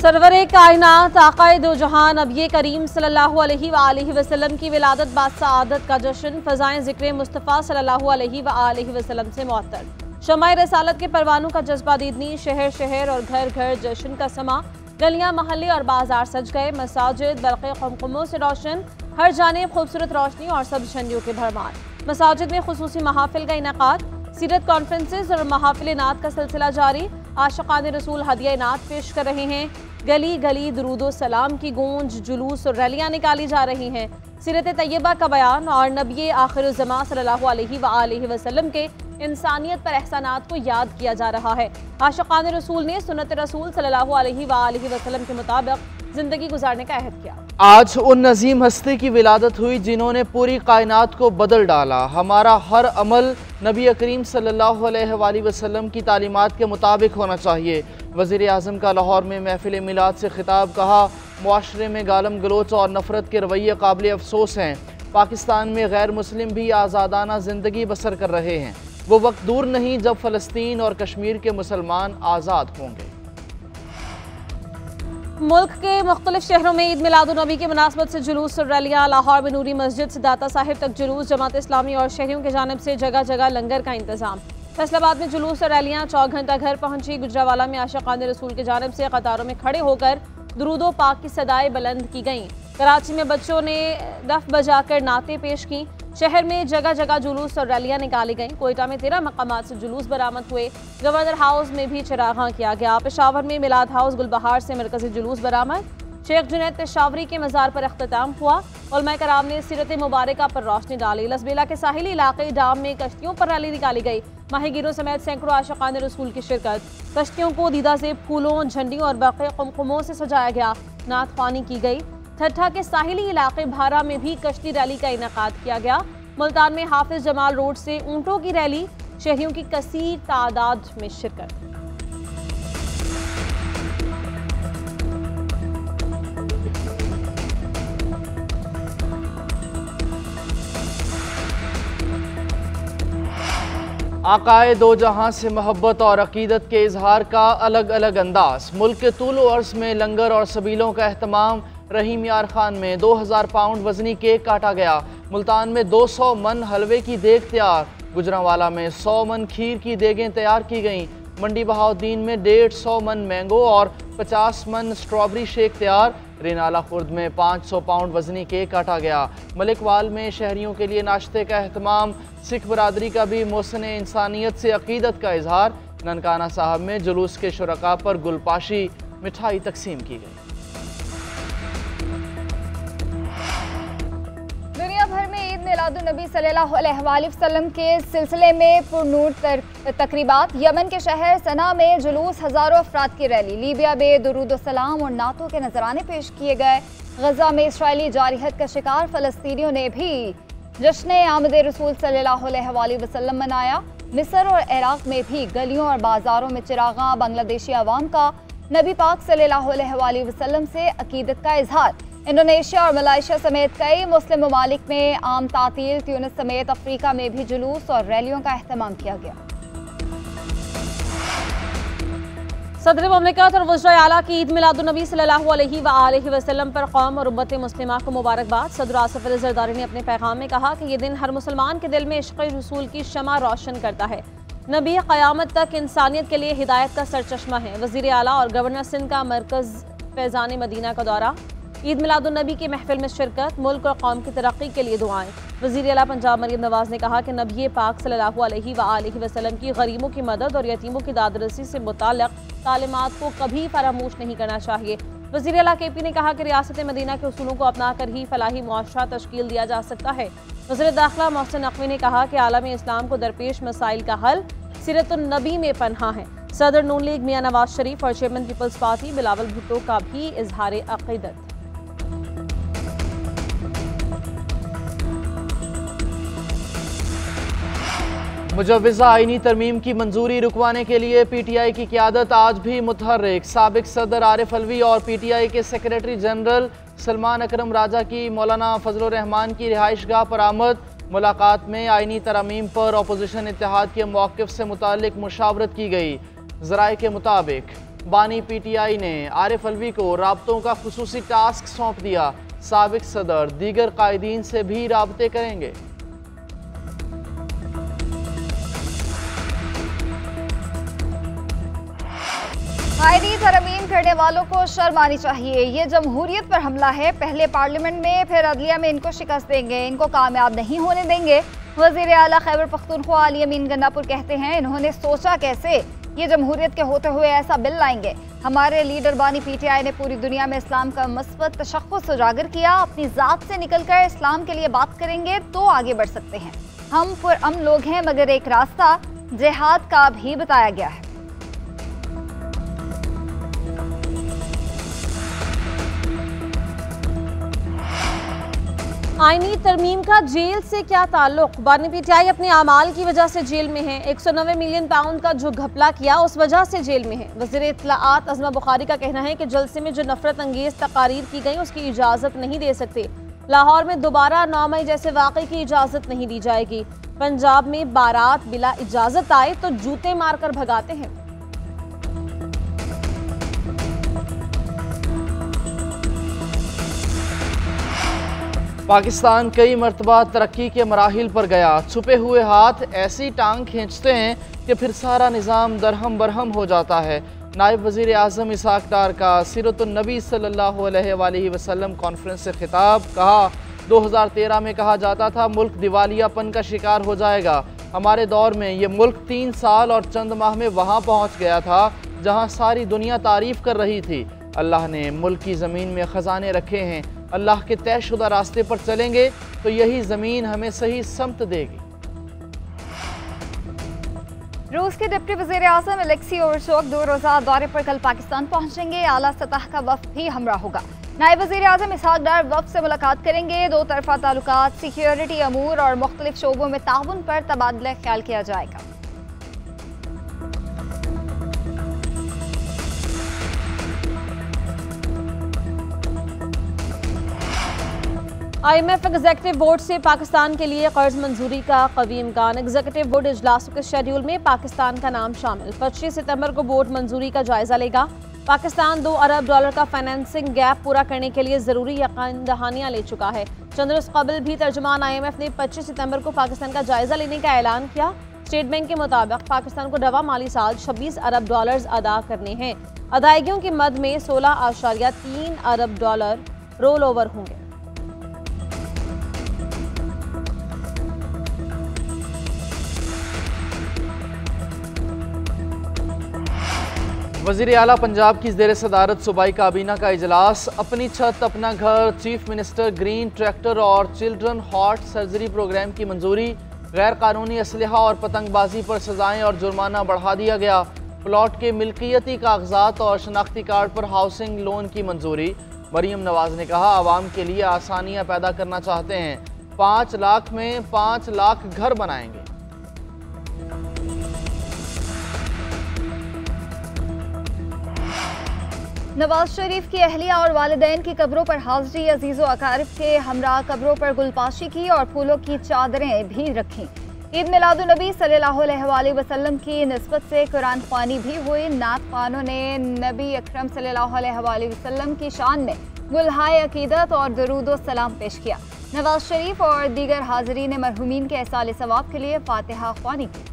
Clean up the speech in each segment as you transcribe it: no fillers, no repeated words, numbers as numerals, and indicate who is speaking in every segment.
Speaker 1: सरवरे कायनात आकाए दो जहान नबी करीम सल्लल्लाहु अलैहि वसल्लम की विलादत बादशाहत का जश्न फ़ज़ाएं ज़िक्र मुस्तफ़ा सल्लल्लाहु अलैहि वसल्लम से मुअत्तर। शमाए रसालत के परवानों का जज्बा दीदनी, शहर शहर और घर घर जश्न का समा। गलियां मोहल्ले और बाजार सज गए, मसाजिद बरक़े क़ुमक़ुमों से रोशन, हर जानिब खूबसूरत रोशनी और सब्ज़ झंडियों के भरमार। मसाजिद में खुसूसी महाफिल का इनेकाद, सीरत कॉन्फ्रेंसेस और महाफिल नात का सिलसिला जारी। आशिक़ान रसूल हदिया नात पेश कर रहे हैं। गली गली दुरूदो सलाम की गूंज, जुलूस और रैलियां निकाली जा रही हैं। सीरत तैयबा का बयान और नबी आखिरुज़्ज़मा सल्लल्लाहु अलैहि वसल्लम के इंसानियत पर एहसानात को याद किया जा रहा है। आशिक़ान रसूल ने सुन्नत रसूल सल्लल्लाहु अलैहि वसल्लम के मुताबिक जिंदगी गुजारने का अहद किया।
Speaker 2: आज उन नज़ीम हस्ती की विलादत हुई जिन्होंने पूरी कायनात को बदल डाला। हमारा हर अमल नबी करीम सल्लल्लाहु अलैहि वसल्लम की तालीमात के मुताबिक होना चाहिए। वज़ीर आज़म का लाहौर में महफिल मिलाद से खिताब, कहा मुआशरे में गालम गलोच और नफ़रत के रवैये काबिल अफसोस हैं। पाकिस्तान में गैर मुस्लिम भी आज़ादाना ज़िंदगी बसर कर रहे हैं। वो वक्त दूर नहीं जब फ़लस्तीन और कश्मीर के मुसलमान आज़ाद होंगे।
Speaker 1: मुल्क के मुख्तलिफ शहरों में ईद मिलादुन्नबी की मुनासबत से जुलूस और रैलियाँ। लाहौर में नूरी मस्जिद से दाता साहिब तक जुलूस, जमात इस्लामी और शहरियों की जानिब से जगह जगह लंगर का इंतजाम। फैसलाबाद में जुलूस और रैलियाँ 4 घंटा घर पहुंची। गुजरावाला में आशिक़ान रसूल की जानिब से कतारों में खड़े होकर दुरूदो पाक की सदाएं बुलंद की गईं। कराची में बच्चों ने दफ बजाकर नाते पेश की। शहर में जगह जगह जुलूस और रैलियां निकाली गईं। कोयटा में 13 मकामात से जुलूस बरामद हुए। गवर्नर हाउस में भी चिरागां किया गया। पेशावर में मिलाद हाउस गुलबहार से मरकजी जुलूस बरामद। शेख जुनैद पेशावरी के मज़ार पर अख्तिताम हुआ। उलमा कराम ने सीरत मुबारका पर रोशनी डाली। लसबेला के साहिली इलाके डाम में कश्तियों पर रैली निकाली गई। माहीगीरों समेत सैकड़ों आशिक़ान रसूल की शिरकत। कश्तियों को दीदा से फूलों, झंडियों और बरक़े क़ुमक़ुमों से सजाया गया। नात ख्वानी की गई। ठट्ठा के साहिली इलाके भारा में भी कश्ती रैली का इनेकाद किया गया। मुल्तान में हाफिज जमाल रोड से ऊंटों की रैली, शहरियों की कसीर तादाद में शिरकत।
Speaker 2: आकाए दो जहां से मोहब्बत और अकीदत के इजहार का अलग अलग अंदाज। मुल्क के तूल व अर्ज़ में लंगर और सबीलों का अहतमाम। रहीम यार खान में 2000 पाउंड वजनी केक काटा गया। मुल्तान में 200 मन हलवे की देग तैयार। गुजरांवाला में 100 मन खीर की देगें तैयार की गईं। मंडी बहाउद्दीन में 150 मन मैंगो और 50 मन स्ट्रॉबेरी शेक तैयार। रेनाला खुर्द में 500 पाउंड वजनी केक काटा गया। मलिकवाल में शहरियों के लिए नाश्ते का अहतमाम। सिख बरादरी का भी मोहसिन इंसानियत से अकीदत का इजहार। ननकाना साहब में जुलूस के शुरका पर गुलपाशी, मिठाई तकसीम की गई।
Speaker 3: दुनिया भर में ईद मिलादुन्नबी सल्लल्लाहु अलैहि वसल्लम के सिलसिले में पुरनूर तकरीबात। यमन के शहर सना में जुलूस, हज़ारों अफराद की रैली। लीबिया में दुरूद सलाम और नातों के नजराने पेश किए गए। गजा में इसराइली जारहत का शिकार फ़लस्तीनियों ने भी जश्न आमद रसूल सल्लल्लाहु अलैहि वसल्लम मनाया। मिस्र और इराक में भी गलियों और बाजारों में चिरागा। बांग्लादेशी अवाम का नबी पाक सल्लल्लाहु अलैहि वसल्लम से अकीदत का इजहार। इंडोनेशिया और मलाइशिया समेत कई मुस्लिम ममालिक में आम तातील। ट्यूनिस समेत अफ्रीका में भी जुलूस और रैलियों का अहतमाम किया गया।
Speaker 1: सदर ममलिकत और वज़ीर आला की ईद मिलादुन्नबी सल्लल्लाहु अलैहि वसल्लम पर कौम और उम्मत मुस्लिमा को मुबारकबाद। सदर आसिफ अली ज़रदारी ने अपने पैगाम में कहा कि यह दिन हर मुसलमान के दिल में इश्क़ रसूल की शमा रोशन करता है। नबी क़यामत तक इंसानियत के लिए हिदायत का सरचश्मा है। वज़ीर आला और गवर्नर सिंध का मरकज़ फैज़ान मदीना का दौरा। ईद मिलादुन्नबी की महफिल में शिरकत। मुल्क और कौम की तरक्की के लिए दुआएं। वज़ीर आला पंजाब मरियम नवाज़ ने कहा कि नबी पाक सल्लल्लाहु अलैहि वसल्लम की गरीबों की मदद और यतीमों की दादरसी से मुताल्लिक़ तालीमात को कभी फरामोश नहीं करना चाहिए। वज़ीर आला KP ने कहा कि रियासत मदीना के उसूलों को अपना कर ही फलाही मुआशरा तश्कील दिया जा सकता है। वज़ीर दाखिला मोहसिन नकवी ने कहा कि आलम इस्लाम को दरपेश मसाइल का हल सीरत-उन-नबी में पन्हा है। सदर नून लीग मियां नवाज शरीफ और चेयरमैन पीपल्स पार्टी बिलावल भुट्टो का भी इजहार अक़ीदत।
Speaker 2: मुजव्विज़ा आईनी तरमीम की मंजूरी रुकवाने के लिए PTI की क़यादत आज भी मुतहर्रिक। साबिक़ सदर आरिफ अलवी और PTI के सेक्रेटरी जनरल सलमान अकरम राजा की मौलाना फजलुर रहमान की रिहाइशगाह पर आमद। मुलाकात में आईनी तरमीम पर अपोजिशन इत्तेहाद के मौक़िफ़ से मुताल्लिक़ मुशावरत की गई। ज़राए के मुताबिक बानी PTI ने आरिफ अलवी को राब्तों का खुसूसी टास्क सौंप दिया। साबिक सदर दीगर कायदीन से भी राब्ते करेंगे।
Speaker 3: कायदी तरमीम करने वालों को शर्म आनी चाहिए। ये जमहूरियत पर हमला है। पहले पार्लियामेंट में फिर अदलिया में इनको शिकस्त देंगे, इनको कामयाब नहीं होने देंगे। वज़ीर आला खैबर पख्तूनख्वा अली अमीन गन्नापुर कहते हैं, इन्होंने सोचा कैसे ये जमहूरियत के होते हुए ऐसा बिल लाएंगे। हमारे लीडर बानी PTI ने पूरी दुनिया में इस्लाम का मस्बत तशख्खुस उजागर किया। अपनी ज़ात से निकलकर इस्लाम के लिए बात करेंगे तो आगे बढ़ सकते हैं। हम पुरअमन लोग हैं, मगर एक रास्ता जिहाद का भी बताया गया है।
Speaker 1: आईनी तरमीम का जेल से क्या ताल्लुक? बानी PTI अपने अमाल की वजह से जेल में है। 190 मिलियन पाउंड का जो घपला किया उस वजह से जेल में है। वज़ीर इत्तलाआत अज़मा बुखारी का कहना है कि जलसे में जो नफरत अंगेज तकारीर की गई उसकी इजाज़त नहीं दे सकते। लाहौर में दोबारा 9 मई जैसे वाक़े की इजाज़त नहीं दी जाएगी। पंजाब में बारात बिला इजाज़त आए तो जूते मारकर भगाते हैं।
Speaker 2: पाकिस्तान कई मरतबा तरक्की के मराहिल पर गया। छुपे हुए हाथ ऐसी टांग खींचते हैं कि फिर सारा निज़ाम दरहम बरहम हो जाता है। नायब वज़ीर आज़म इसहाक़ डार का सीरतुन नबी सल्लल्लाहु अलैहि वसल्लम कॉन्फ्रेंस से खिताब। कहा, 2013 में कहा जाता था मुल्क दिवालियापन का शिकार हो जाएगा। हमारे दौर में ये मुल्क 3 साल और चंद माह में वहाँ पहुँच गया था जहाँ सारी दुनिया तारीफ़ कर रही थी। अल्लाह ने मुल्क की ज़मीन में ख़जाने रखे हैं। अल्लाह के तयशुदा रास्ते पर चलेंगे तो यही ज़मीन हमें सही समत देगी।
Speaker 3: रूस के डिप्टी वज़ीर आज़म अलेक्सी ओवरशोक 2 रोज़ा दौरे पर कल पाकिस्तान पहुंचेंगे। आला सतह का वफ़द भी हमरा होगा। नायब वज़ीर आज़म इसहाक़ डार वफ़द से मुलाकात करेंगे। 2 तरफ़ा ताल्लुकात, सिक्योरिटी अमूर और मुख्तलिफ शोबों में ताउन पर तबादला ख्याल किया जाएगा।
Speaker 1: IMF एग्जीक्यूटिव बोर्ड से पाकिस्तान के लिए कर्ज मंजूरी का कवी इम्कान। एग्जीक्यूटिव बोर्ड इजलासों के शेड्यूल में पाकिस्तान का नाम शामिल। 25 सितंबर को बोर्ड मंजूरी का जायजा लेगा। पाकिस्तान $2 अरब का फाइनेंसिंग गैप पूरा करने के लिए जरूरी यकीन दहानियां ले चुका है। चंद रोज कबल भी तर्जुमान IMF ने 25 सितंबर को पाकिस्तान का जायजा लेने का ऐलान किया। स्टेट बैंक के मुताबिक पाकिस्तान को रवा माली साल $26 अरब अदा करने हैं। अदायगियों की मद में $16.3 अरब रोल ओवर होंगे।
Speaker 2: वज़ीर आला पंजाब की ज़ेर सदारत सूबाई काबीना का इजलास। अपनी छत अपना घर, चीफ मिनिस्टर ग्रीन ट्रैक्टर और चिल्ड्रन हार्ट सर्जरी प्रोग्राम की मंजूरी। गैर कानूनी असलहा और पतंगबाजी पर सजाएं और जुर्माना बढ़ा दिया गया। प्लॉट के मिल्कियती कागजात और शनाख्ती कार्ड पर हाउसिंग लोन की मंजूरी। मरीम नवाज ने कहा, आवाम के लिए आसानियाँ पैदा करना चाहते हैं। 5 लाख में 5 लाख घर बनाएंगे।
Speaker 3: नवाज शरीफ की अहलिया और वालिदैन की कब्रों पर हाजिरी। अजीज़ो अकारिब के हमरा कब्रों पर गुलपाशी की और फूलों की चादरें भी रखी। ईद मिलादुन्नबी सल्लल्लाहु अलैहि वसल्लम की निस्बत से कुरान ख्वानी भी हुई। नात ख्वानों ने नबी अकरम सल्लल्लाहु अलैहि वसल्लम की शान में गुलहाए अकीदत और दरूद सलाम पेश किया। नवाज शरीफ और दीगर हाज़रीन मरहूमीन के एहसाल सवाब के लिए फातिहा ख्वानी की।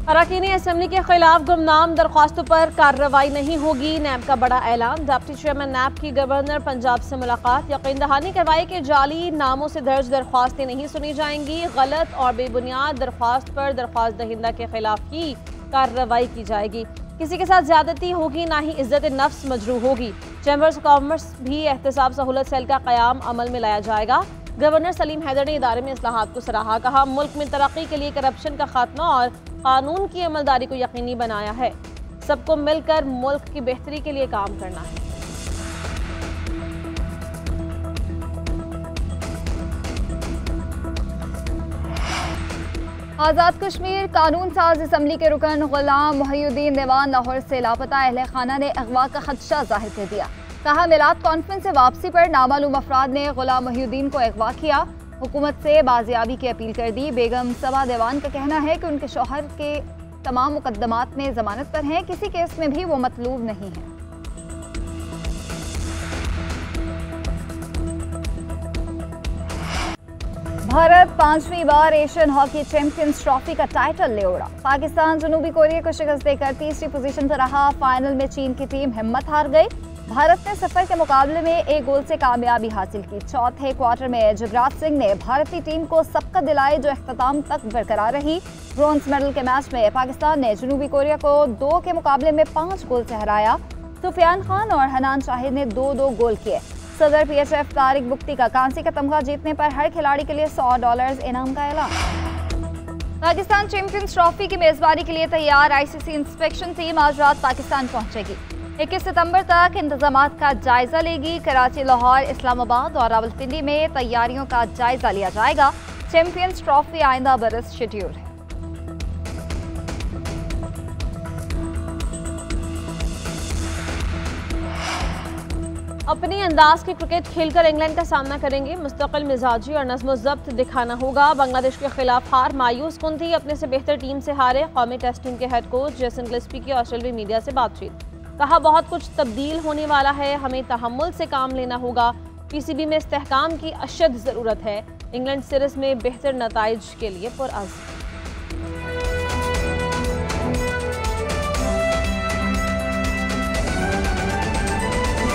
Speaker 1: अरकान असम्बली के खिलाफ गुमनाम दरख्वास्तों पर कार्रवाई नहीं होगी। नैब का बड़ा ऐलान। डिप्टी चेयरमैन नैब की गवर्नर पंजाब से मुलाकात। यकीन दहानी करवाई कि जाली नामों से दर्ज दरख्वास्तें नहीं सुनी जाएंगी। गलत और बेबुनियाद दरख्वास्त पर दरख्वास्त दहिंदा के खिलाफ ही कार्रवाई की जाएगी। किसी के साथ ज्यादती होगी, ना ही इज्जत नफ्स मजरू होगी। चैम्बर्स ऑफ कॉमर्स भी एहतसाब सहूलत सेल का क़याम अमल में लाया जाएगा। गवर्नर सलीम हैदर ने इदारे में इस्लाहात को सराहा। कहा, मुल्क में तरक्की के लिए करप्शन का खात्मा और कानून की अमलदारी को यकीनी बनाया है। सबको मिलकर मुल्क की बेहतरी के लिए काम करना है।
Speaker 3: आज़ाद कश्मीर कानून साज असम्बली के रुकन गुलाम मोहिउद्दीन देवान लाहौर से लापता। अहले खाना ने अगवा का खदशा जाहिर कर दिया। कहा, मिलाद कॉन्फ्रेंस से वापसी पर नामालूम अफराद ने गुलाम मोहिउद्दीन को अगवा किया। हुकूमत से बाजियाबी की अपील कर दी। बेगम सबा देवान का कहना है कि उनके शौहर के तमाम मुकदमात में जमानत पर हैं, किसी केस में भी वो मतलूब नहीं है। भारत 5वीं बार एशियन हॉकी चैंपियंस ट्रॉफी का टाइटल ले उड़ा। पाकिस्तान जनूबी कोरिया को शिकस्त देकर तीसरी पोजीशन पर रहा। फाइनल में चीन की टीम हिम्मत हार गई। भारत ने सफर के मुकाबले में 1 गोल से कामयाबी हासिल की। चौथे क्वार्टर में जुगराज सिंह ने भारतीय टीम को सबकत दिलाई, जो अख्ताम तक बरकरार रही। ब्रॉन्ज मेडल के मैच में पाकिस्तान ने जनूबी कोरिया को 2 के मुकाबले में 5 गोल से हराया। सुफियान खान और हनान शाहिद ने 2-2 गोल किए। सदर PHF तारिक बुख्ती का कांसी का तमगा जीतने पर हर खिलाड़ी के लिए $100 इनाम का ऐलान। पाकिस्तान चैंपियंस ट्रॉफी की मेजबानी के लिए तैयार। ICC इंस्पेक्शन टीम आज रात पाकिस्तान पहुंचेगी। 21 सितंबर तक इंतजामात का जायजा लेगी। कराची, लाहौर, इस्लामाबाद और रावलपिंडी में तैयारियों का जायजा लिया जाएगा। चैंपियंस ट्रॉफी आइंदा बरस शेड्यूल है।
Speaker 1: अपनी अंदाज की क्रिकेट खेलकर इंग्लैंड का सामना करेंगे। मुस्तकिल मिजाजी और नज़्म ज़ब्त दिखाना होगा। बांग्लादेश के खिलाफ हार मायूस कुन थी, अपने से बेहतर टीम से हारे। कौमी टेस्ट टीम के हेड कोच जेसन गिलेस्पी की ऑस्ट्रेलियाई मीडिया से बातचीत। कहा, बहुत कुछ तब्दील होने वाला है, हमें तहम्मुल से काम लेना होगा। PCB में इस्तेहकाम की अशद ज़रूरत है। इंग्लैंड सीरीज़ में बेहतर नताइज के लिए पुरअज़्म।